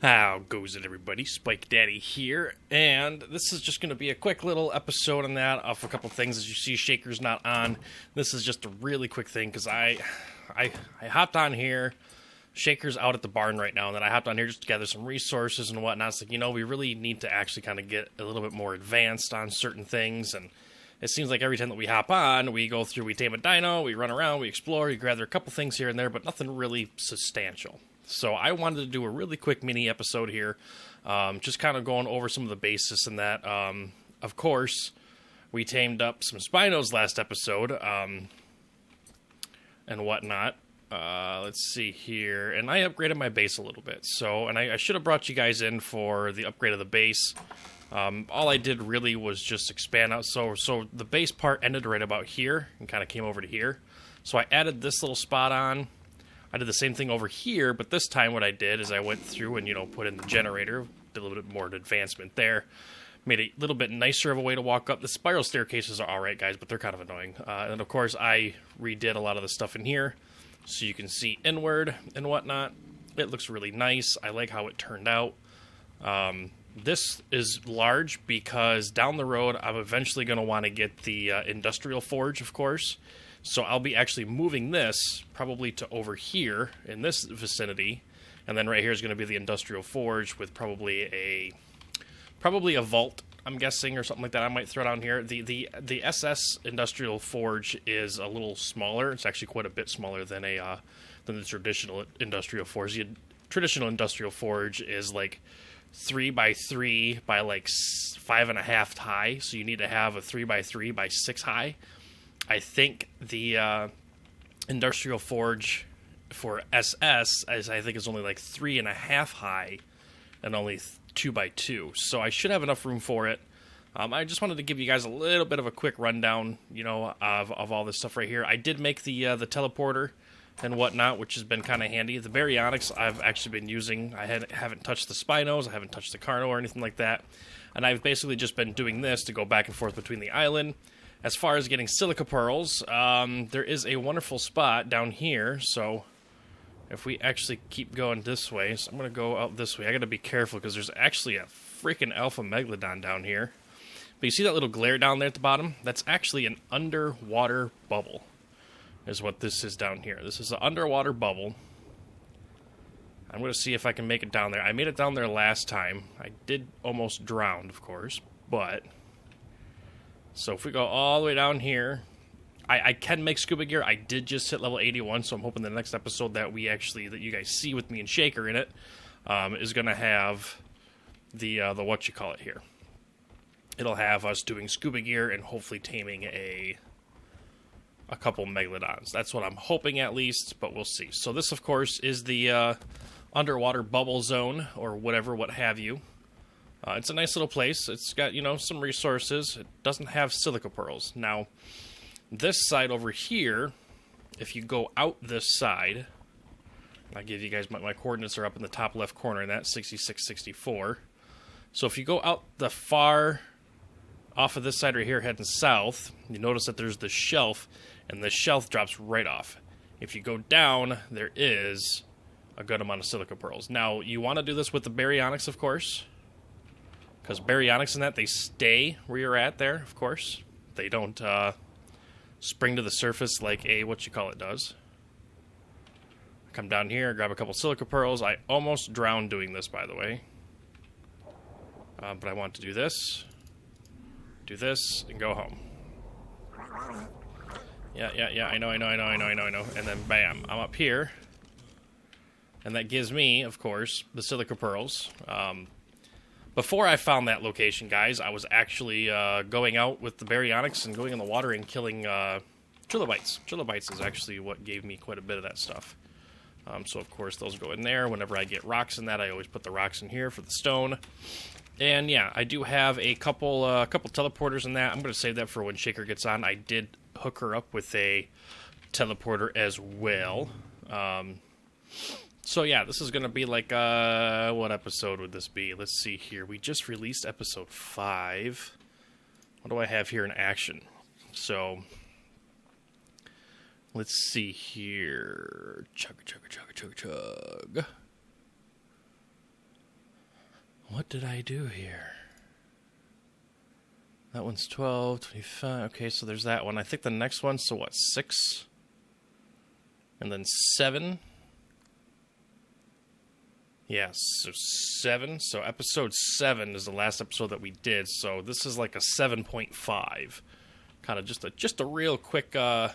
How goes it, everybody? Spike Daddy here, and this is just going to be a quick little episode on that of a couple things. As you see, Shaker's not on. This is just a really quick thing because I hopped on here. Shaker's out at the barn right now, and then I hopped on here just to gather some resources and whatnot. It's like, we really need to actually kind of get a little bit more advanced on certain things, and it seems like every time that we hop on, we go through, we tame a dino, we run around, we explore, we gather a couple things here and there, but nothing really substantial. So I wanted to do a really quick mini episode here, just kind of going over some of the basis in that. Of course, we tamed up some Spinos last episode, and whatnot. Let's see here, and I upgraded my base a little bit. So, and I should have brought you guys in for the upgrade of the base. All I did really was just expand out. So the base part ended right about here and kind of came over to here. So I added this little spot on. I did the same thing over here, but this time what I did is I went through and, put in the generator, did a little bit more advancement there, made a little bit nicer of a way to walk up. The spiral staircases are alright, guys, but they're kind of annoying. And of course, I redid a lot of the stuff in here, so you can see inward and whatnot. It looks really nice. I like how it turned out. This is large because down the road, I'm eventually going to want to get the industrial forge, of course. So I'll be actually moving this probably to over here in this vicinity, and then right here is going to be the industrial forge with probably a vault, I'm guessing, or something like that. I might throw down here. The SS industrial forge is a little smaller. It's actually quite a bit smaller than the traditional industrial forge. The traditional industrial forge is like 3x3 by like 5.5 high, so you need to have a 3x3 by 6 high. I think the industrial forge for SS is only like 3.5 high and only 2x2. So I should have enough room for it. I just wanted to give you guys a little bit of a quick rundown, of all this stuff right here. I did make the teleporter and whatnot, which has been kind of handy. The baryonics I've actually been using. I haven't touched the Spinos, I haven't touched the Carno or anything like that. And I've basically just been doing this to go back and forth between the island. As far as getting Silica Pearls, there is a wonderful spot down here, so if we actually keep going this way, so I'm going to go out this way. I got to be careful because there's actually a freaking alpha Megalodon down here. But you see that little glare down there at the bottom? That's actually an underwater bubble, is what this is down here. This is an underwater bubble. I'm going to see if I can make it down there. I made it down there last time. I did almost drown, of course, but so if we go all the way down here, I can make scuba gear. I did just hit level 81, so I'm hoping the next episode that you guys see with me and Shaker in it, is going to have the whatchamacallit here. It'll have us doing scuba gear and hopefully taming a couple Megalodons. That's what I'm hoping, at least, but we'll see. So this, of course, is the underwater bubble zone, or what have you. It's a nice little place. It's got, some resources. It doesn't have Silica Pearls. Now, this side over here, if you go out this side, I'll give you guys my coordinates are up in the top left corner, and that's 6664. So if you go out the far off of this side right here, heading south, you notice that there's the shelf, and the shelf drops right off. If you go down, there is a good amount of Silica Pearls. Now, you want to do this with the baryonics, of course, because baryonics and that, they stay where you're at there, of course. They don't spring to the surface like a does. Come down here, grab a couple Silica Pearls. I almost drowned doing this, by the way. But I want to do this, and go home. Yeah, I know. And then, bam, I'm up here. And that gives me, of course, the Silica Pearls. Before I found that location, guys, I was actually going out with the baryonics and going in the water and killing trilobites. Trilobites is actually what gave me quite a bit of that stuff. So, of course, those go in there. Whenever I get rocks in that, I always put the rocks in here for the stone. And, yeah, I do have a couple teleporters in that. I'm going to save that for when Shaker gets on. I did hook her up with a teleporter as well. So, yeah, this is going to be like, what episode would this be? Let's see here. We just released episode 5. What do I have here in action? So, let's see here. Chug. What did I do here? That one's 12, 25. Okay, so there's that one. I think the next one, so what, 6? And then 7. Yeah, so 7. So episode 7 is the last episode that we did. So this is like a 7.5. Kind of just a real quick kind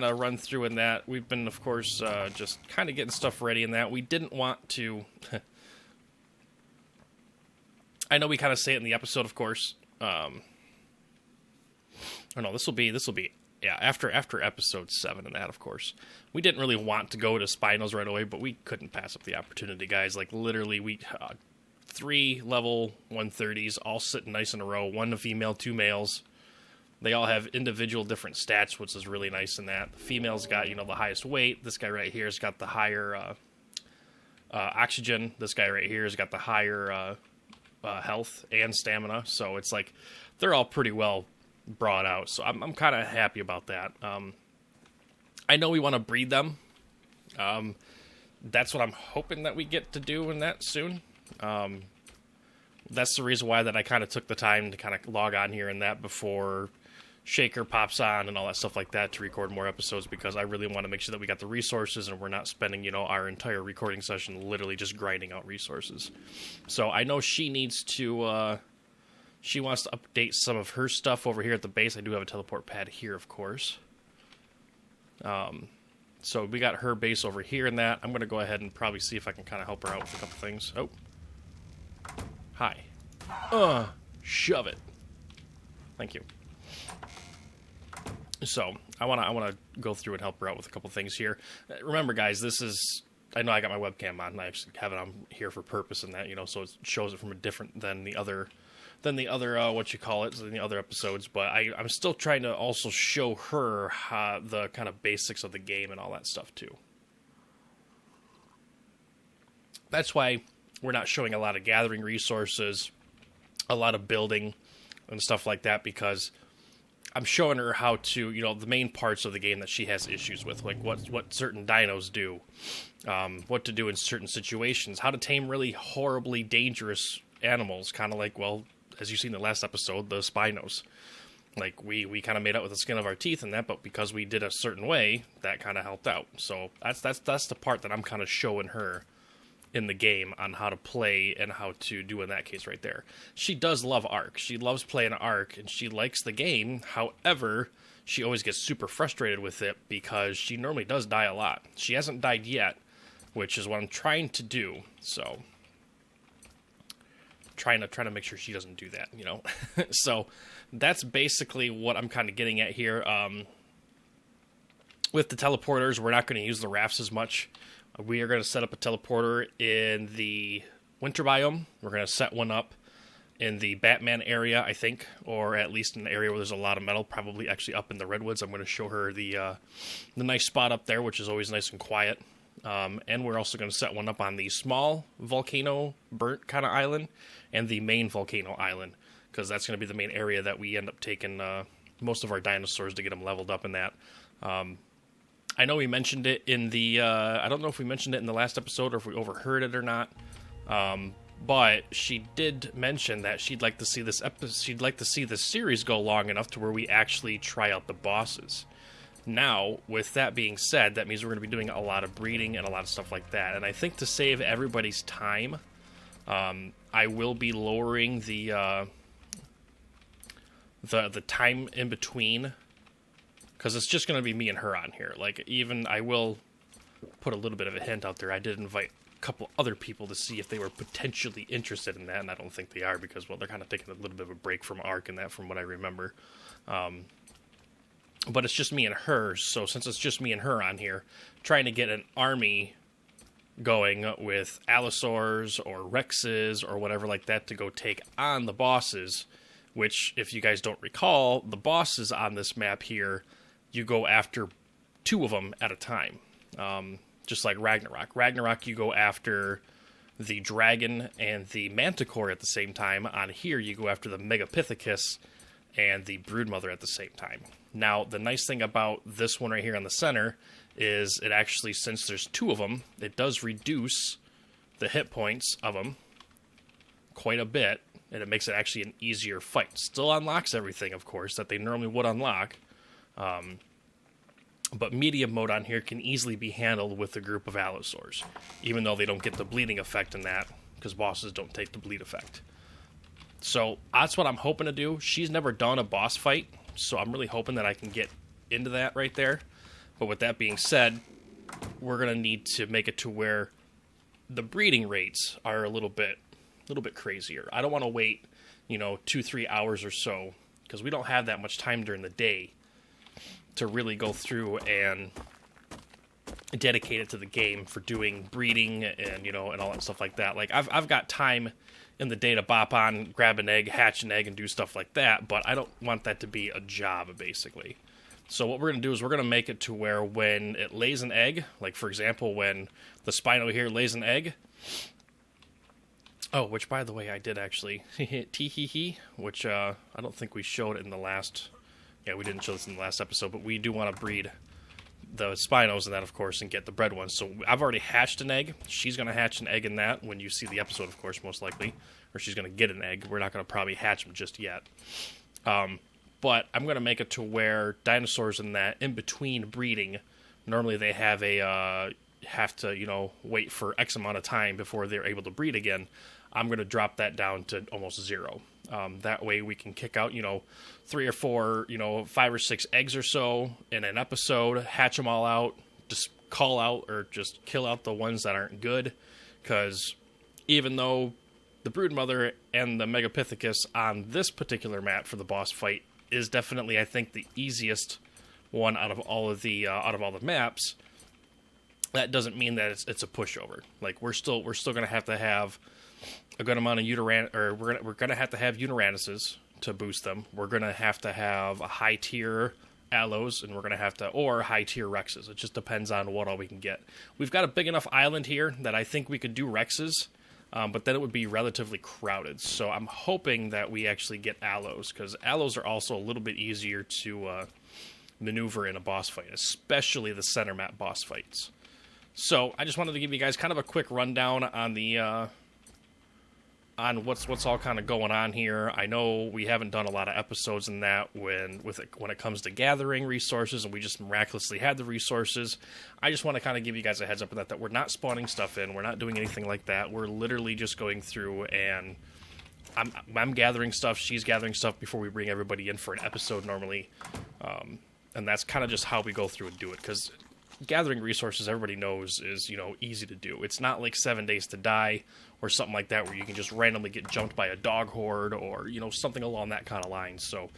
of run through in that. We've been, of course, just kind of getting stuff ready in that. We didn't want to... I know we kind of say it in the episode, of course. Oh no, this will be yeah, after episode 7 and that, of course. We didn't really want to go to Spinos right away, but we couldn't pass up the opportunity, guys. Like, literally, we 3 level 130s all sitting nice in a row. 1 female, 2 males. They all have individual different stats, which is really nice in that. The female's got, the highest weight. This guy right here has got the higher oxygen. This guy right here has got the higher health and stamina. So it's like they're all pretty well brought out. So I'm kind of happy about that. I know we want to breed them. That's what I'm hoping that we get to do in that soon. That's the reason why that I kind of took the time to kind of log on here and that before Shaker pops on and all that stuff like that to record more episodes, because I really want to make sure that we got the resources and we're not spending, our entire recording session literally just grinding out resources. So I know she needs to, she wants to update some of her stuff over here at the base. I do have a teleport pad here, of course. So we got her base over here and that. I'm going to go ahead and probably see if I can kind of help her out with a couple things. Oh. Hi. Shove it. Thank you. So, I want to go through and help her out with a couple things here. Remember, guys, this is... I know I got my webcam on, and I actually have it on here for purpose and that, so it shows it from a different than the other than the other episodes, but I'm still trying to also show her the kind of basics of the game and all that stuff, too. That's why we're not showing a lot of gathering resources, a lot of building, and stuff like that, because... I'm showing her how to, the main parts of the game that she has issues with, like what certain dinos do, what to do in certain situations, how to tame really horribly dangerous animals, kind of like, well, as you see in the last episode, the Spinos. Like, we kind of made out with the skin of our teeth and that, but because we did a certain way, that kind of helped out. So that's the part that I'm kind of showing her in the game on how to play and how to do in that case right there. She does love Ark. She loves playing Ark, and she likes the game. However, she always gets super frustrated with it because she normally does die a lot. She hasn't died yet, which is what I'm trying to do. So, trying to make sure she doesn't do that, So, that's basically what I'm kind of getting at here. With the teleporters, we're not going to use the rafts as much. We are going to set up a teleporter in the winter biome. We're going to set one up in the Batman area, I think, or at least in an area where there's a lot of metal, probably actually up in the redwoods. I'm going to show her the nice spot up there, which is always nice and quiet. And we're also going to set one up on the small volcano burnt kind of island and the main volcano island, because that's going to be the main area that we end up taking most of our dinosaurs to get them leveled up in that. I know we mentioned it in the, I don't know if we mentioned it in the last episode or if we overheard it or not, but she did mention that she'd like to see this series go long enough to where we actually try out the bosses. Now, with that being said, that means we're going to be doing a lot of breeding and a lot of stuff like that, and I think to save everybody's time, I will be lowering the time in between, because it's just going to be me and her on here. Like, even, I will put a little bit of a hint out there. I did invite a couple other people to see if they were potentially interested in that, and I don't think they are, because, well, they're kind of taking a little bit of a break from Ark and that, from what I remember. But it's just me and her, so since it's just me and her on here, trying to get an army going with Allosaurs or Rexes or whatever like that to go take on the bosses, which, if you guys don't recall, the bosses on this map here, you go after 2 of them at a time. Just like Ragnarok. Ragnarok, you go after the dragon and the manticore at the same time. On here, you go after the Megapithecus and the broodmother at the same time. Now, the nice thing about this one right here on the center is it actually, since there's 2 of them, it does reduce the hit points of them quite a bit, and it makes it actually an easier fight. Still unlocks everything, of course, that they normally would unlock. But medium mode on here can easily be handled with a group of Allosaurs, even though they don't get the bleeding effect in that, because bosses don't take the bleed effect. So that's what I'm hoping to do. She's never done a boss fight, so I'm really hoping that I can get into that right there. But with that being said, we're going to need to make it to where the breeding rates are a little bit crazier. I don't want to wait, 2-3 hours or so, because we don't have that much time during the day to really go through and dedicate it to the game for doing breeding and and all that stuff like that. Like I've got time in the day to bop on, grab an egg, hatch an egg, and do stuff like that, but I don't want that to be a job, basically. So what we're going to do is we're going to make it to where when it lays an egg, like for example when the Spino here lays an egg, oh, which by the way I did actually tee-hee-hee, which I don't think we showed it in the last. Yeah, we didn't show this in the last episode, but we do want to breed the Spinos and that, of course, and get the bred ones. So I've already hatched an egg. She's going to hatch an egg in that when you see the episode, of course, most likely. Or she's going to get an egg. We're not going to probably hatch them just yet. But I'm going to make it to where dinosaurs in that, in between breeding, normally they have to wait for X amount of time before they're able to breed again. I'm going to drop that down to almost 0. That way we can kick out, 3 or 4, 5 or 6 eggs or so in an episode, hatch them all out, just call out or just kill out the ones that aren't good. Because even though the broodmother and the Megapithecus on this particular map for the boss fight is definitely, I think, the easiest one out of all the maps, that doesn't mean that it's a pushover. Like we're still going to have a good amount of we're going to have Uranus's to boost them. We're going to have a high tier Allos, and we're going to have or high tier Rexes. It just depends on what all we can get. We've got a big enough island here that I think we could do Rexes, but then it would be relatively crowded. So I'm hoping that we actually get Allos, because Allos are also a little bit easier to maneuver in a boss fight, especially the center map boss fights. So I just wanted to give you guys kind of a quick rundown on the on what's all kind of going on here. I know we haven't done a lot of episodes in that when it comes to gathering resources, and we just miraculously had the resources. I just want to kind of give you guys a heads up on that we're not spawning stuff in. We're not doing anything like that. We're literally just going through, and I'm gathering stuff. She's gathering stuff before we bring everybody in for an episode normally. And that's kind of just how we go through and do it, because gathering resources, everybody knows, is easy to do. It's not like 7 Days to Die or something like that, where you can just randomly get jumped by a dog horde or something along that kind of line. So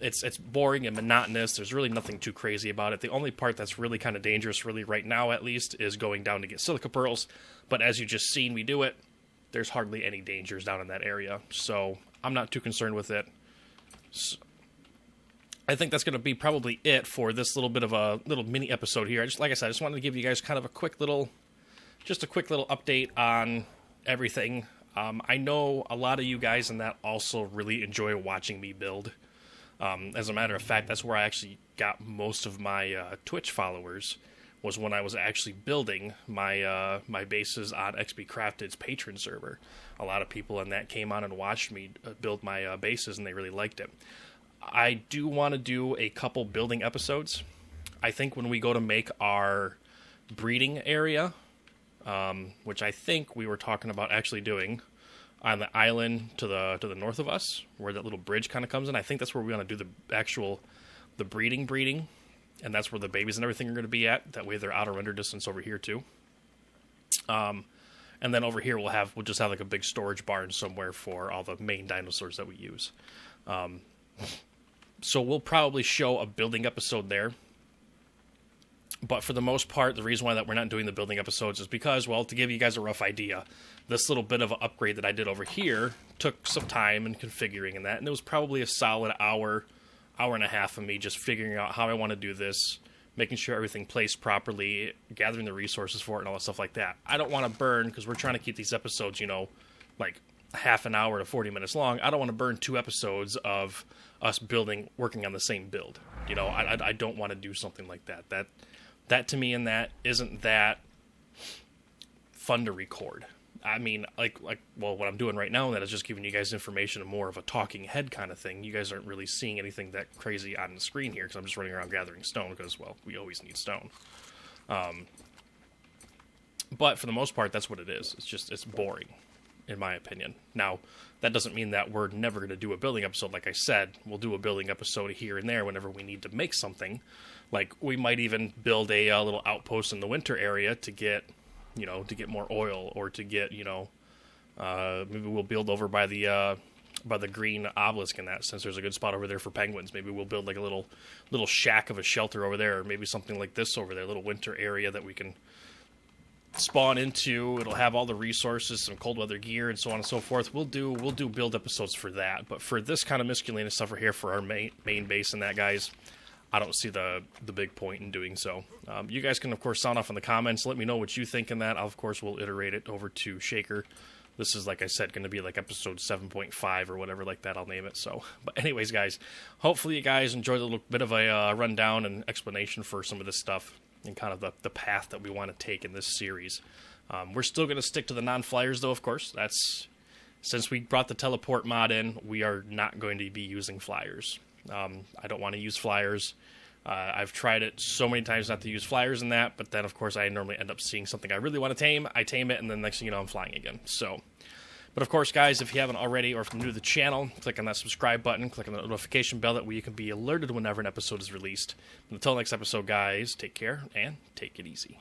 it's boring and monotonous. There's really nothing too crazy about it. The only part that's really kind of dangerous, really right now at least, is going down to get Silica Pearls. But as you just seen me do it, there's hardly any dangers down in that area. So I'm not too concerned with it. So I think that's going to be probably it for this little bit of a little mini episode here. Like I said, I just wanted to give you guys kind of a quick little update on everything. I know a lot of you guys in that also really enjoy watching me build. As a matter of fact, that's where I actually got most of my Twitch followers, was when I was actually building my my bases on XP Crafted's Patron server. A lot of people in that came on and watched me build my bases, and they really liked it. I do want to do a couple building episodes. I think when we go to make our breeding area, which I think we were talking about actually doing on the island to the north of us, where that little bridge kind of comes in. I think that's where we want to do the breeding, and that's where the babies and everything are going to be at. That way they're out of render distance over here too. And then over here we'll just have like a big storage barn somewhere for all the main dinosaurs that we use. So we'll probably show a building episode there. But for the most part, the reason why that we're not doing the building episodes is because, well, to give you guys a rough idea, this little bit of an upgrade that I did over here took some time and configuring and that, and it was probably a solid hour and a half of me just figuring out how I want to do this, making sure everything placed properly, gathering the resources for it, and all that stuff like that. I don't want to burn, because we're trying to keep these episodes, like half an hour to 40 minutes long. I don't want to burn 2 episodes of us working on the same build. I don't want to do something like that. That to me and that isn't that fun to record. I mean, well, what I'm doing right now, that is just giving you guys information and more of a talking head kind of thing. You guys aren't really seeing anything that crazy on the screen here, because I'm just running around gathering stone, because, well, we always need stone. But for the most part, that's what it is. It's boring, in my opinion. Now, that doesn't mean that we're never going to do a building episode. Like I said, we'll do a building episode here and there whenever we need to make something. Like, we might even build a little outpost in the winter area to get, more oil, or to get, maybe we'll build over by the green obelisk in that, since there's a good spot over there for penguins. Maybe we'll build like a little shack of a shelter over there, or maybe something like this over there, a little winter area that we can spawn into. It'll have all the resources, some cold weather gear, and so on and so forth. We'll do build episodes for that. But for this kind of miscellaneous stuff right here for our main base and that, guys, I don't see the big point in doing so. You guys can, of course, sound off in the comments. Let me know what you think in that. Of course, we'll iterate it over to Shaker. This is, like I said, going to be like episode 7.5 or whatever like that, I'll name it. So, but anyways, guys, hopefully you guys enjoyed a little bit of a rundown and explanation for some of this stuff and kind of the path that we want to take in this series. We're still going to stick to the non-flyers, though, of course. Since we brought the teleport mod in, we are not going to be using flyers. I don't want to use flyers. I've tried it so many times not to use flyers in that, but then, of course, I normally end up seeing something I really want to tame. I tame it, and then next thing you know, I'm flying again. So, but of course, guys, if you haven't already, or if you're new to the channel, click on that subscribe button, click on the notification bell, that way you can be alerted whenever an episode is released. Until next episode, guys, take care, and take it easy.